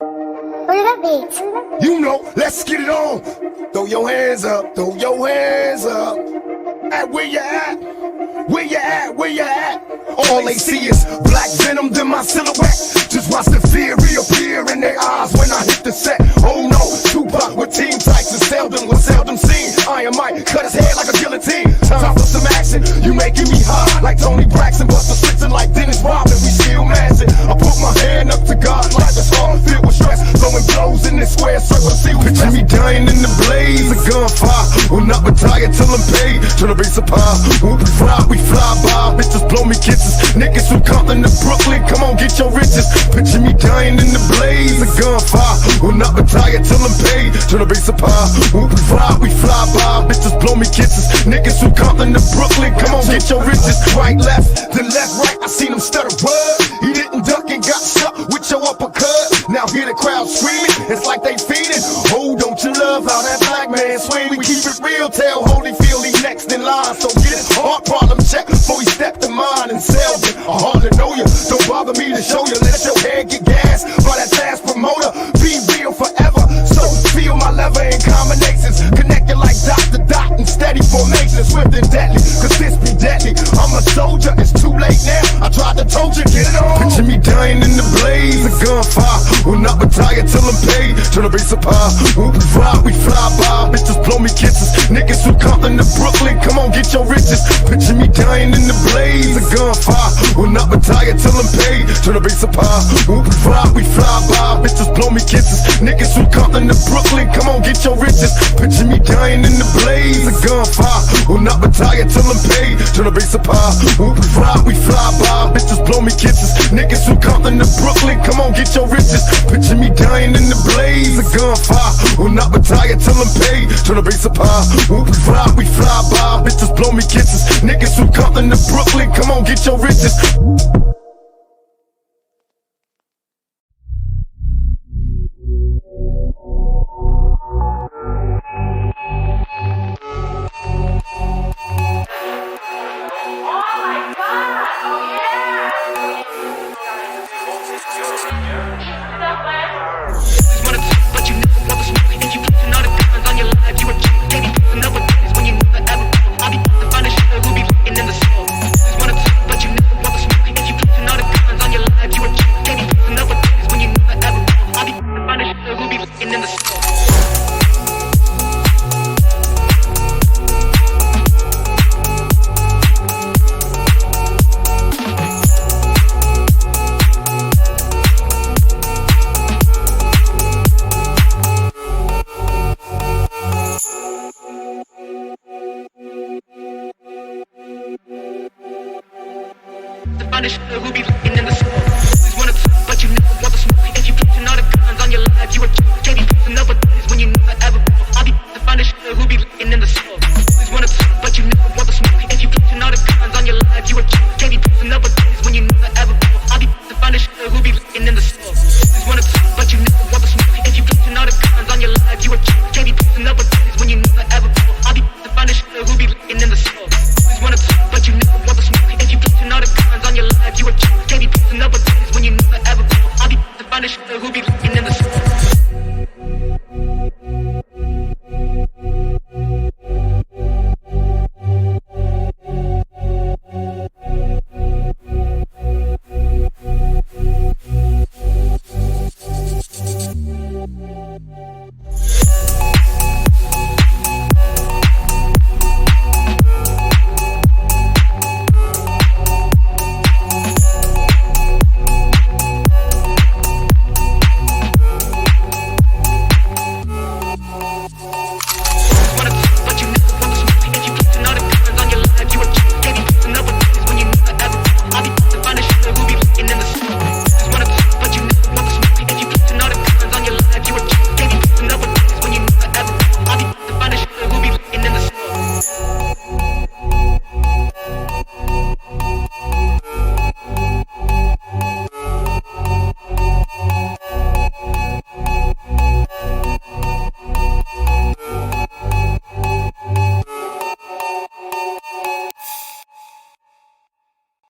You know, let's get it on. Throw your hands up, throw your hands up. At where you at? Where you at? Where you at? All they see is black venom, then my silhouette. Just watch the fear reappear in their eyes when I hit the set. Oh no, Tupac with team types and seldom seen. Iron Mike cut his head like a guillotine. Time for some action, you making me hot like Tony Braxton, but for switching like Dennis Rodman, we still mashing. I put my hand up to God like this heart filled with stress, throwing blows in this square circle. See, picture me dying in the blaze of gunfire. Will not retire till I'm paid. Tryna be surprised. When we fly by. Bitches blow me kisses. Niggas from Compton to Brooklyn, come on, get your riches. Picture me dying in the blaze of gunfire. Will not retire till I'm paid. Tryna be surprised. When we fly by. Bitches blow me kisses. Niggas from Compton to Brooklyn, come on, get your riches. Right, left, then left, right. I seen him stutter word. He didn't duck and got stuck with your uppercut. Now hear the crowd screaming. It's like they feeding. Oh, don't you love how that black man swing? We keep it real. Tell Holyfield he next in line. So get his heart problem check before he step to mine and sell it. I hardly know you. Don't bother me to show you. Let your head get gas by that fast promoter. Be real forever. So feel my lever in combinations. Connected like dot to dot and steady formation. Swift and deadly, cause this be deadly. I'm a soldier, it's too late now. I tried to told you, get it on. Picture me dying in the blaze of gunfire. Will not retire till I'm paid. Tryna be surprised. When we fly by. Bitches blow me kisses. Niggas from Compton to Brooklyn, come on, get your riches. Picture me dying in the blaze of gunfire. Will not retire till I'm paid. Tryna be surprised. When we fly by. Bitches blow me kisses. Niggas from Compton to Brooklyn, come on, get your riches. Picture me dying in the blaze of gunfire. Will not retire till I'm paid. Tryna be surprised. When we fly by. Bitches blow me kisses. Niggas from Compton to Brooklyn, come on, get your riches. Picture me dying in the blaze of gunfire. Will not retire till I'm paid. Tryna be surprised. When we fly by. Bitches blow me kisses. Niggas from Compton to Brooklyn, come on, get your riches. Who be looking in the smoke? Always wanna talk, but you never want the smoke. If you getting all the guns on your life, you a joke. Can't be pissing up with things when you never ever broke. I be the finest shit. Who be looking in the smoke? Always wanna talk, but you never want the smoke. If you getting all the guns on your life, you a joke. Can't be pissing up with things when you never ever broke. I be the finest shit. Who be looking in the smoke? Always wanna talk, but you never want the smoke. If you getting all the guns on your life, you a joke. Can't be pissing up with things when you never ever broke. I be the finest shit. Who be looking in the smoke? Always wanna talk, but you never want the smoke. If you getting all the guns on your life, you a joke. Can't be pissing up with things when you never ever broke. I be the finest shit. Who be looking in the smoke?